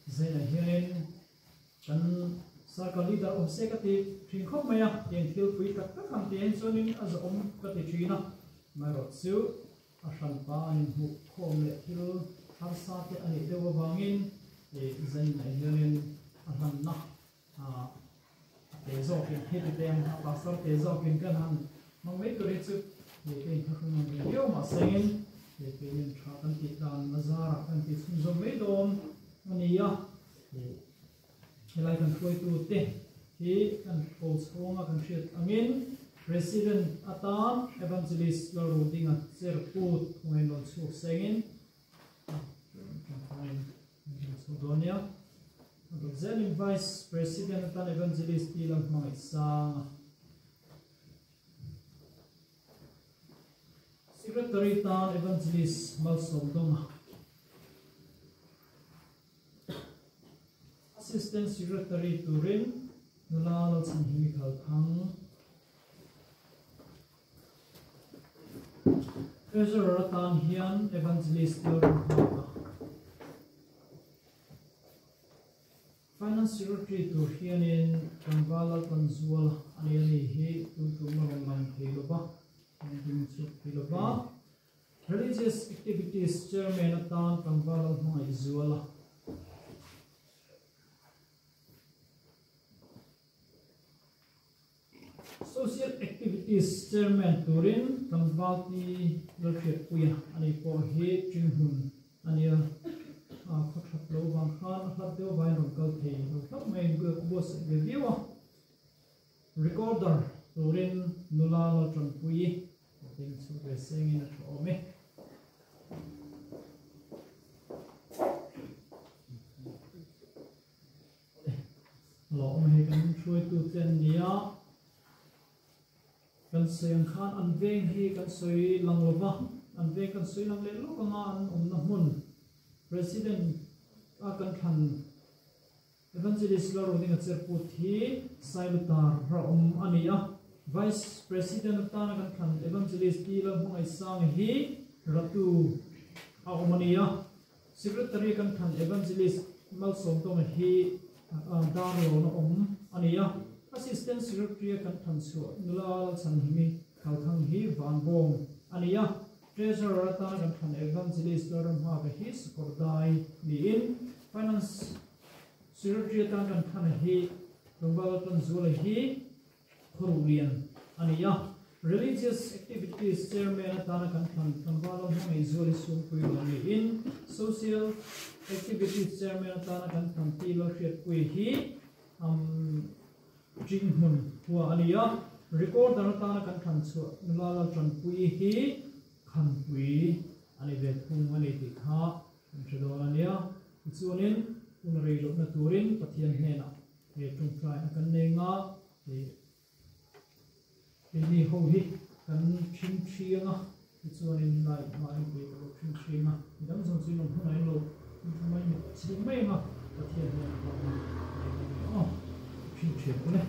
zai na hianin kan circle leader of secretary thing khop maya tiang thil pui tak tak ham tiang chuanin a zo om ka ti thina marot chu a hran pa an hu khom le thil har sa te ani dewa wangin zai na hianin a hran na te zo kin hit te am pastor te zo kin kan han mang mai tu ri chu le te khakun mang yo ma sengin le te nin tha kan ti dan mazara kan ti chum zo mai dom ani ya helai kan Hruaitu te hi kan post honga kan hriat angin president atan evangelist lo dinga cher put ngain lo chu sengin Sodonia Representing Vice President atan evangelist ilang mga isang Secretary tan evangelist Malsogdonga Assistant Secretary Turin Nulal Sanhimi Kalpang Treasurer Tan Hian Evangelist Lorna Finance Secretary Turhian in Kamvala Konzual Aniani He Tutumalang Hiloba Hiloba Religious Activities Chairman Tan Kamvala Izuala Social Activities Chairman Turin Kamvalti Lorhiat Puya Ani Po He Jinghun Ania Kothat Lo Bang Khan Khat Deo Bai Rom Kalthi Khat Main Boss Review Recorder Turin Nula Lotron Puyi Ting Su Reseng in Ome Lo Ome Kan Hruaitu Ten Nia Kan Seng Khan An Veng Hi Kan Soi Lang Lova An Veng Kan Soi Lang Le Lo Kanga An Na Mun President akan khan Evangelist Laro dinga cherput hi Sailutar ra ania Vice President tan akan khan Evangelist Tila Mungai Sang hi Ratu ania Secretary akan khan Evangelist Malsogdong hi Daro na ania Assistant Secretary akan khan Su Nulal Sanhimi Kalthang hi Van Bong ania Treasurer tan kan khan Evangelist Lorna ha his kordai ni in Finance Secretary tan kan khan hi Rumbal tan zul hi Khawruhlian ania Religious Activities Chairman tan kan khan Rumbal hong zul sum pui ni in Social Activities Chairman tan kan khan ti lo hriat pui hi Jinghun huwa ania Recorder tan kan khan chu nulala tan pui hi Khan Pui ani ve thung ani ti kha introdon ania chuanin unrei lo na turin pathian hena he tung trai akan nenga he ni ho hi kan thin thianga chuanin lai mai pe lo thin thianga dam song chin lo hunai lo mai chi mai ma pathian hena oh thin thiang ko ne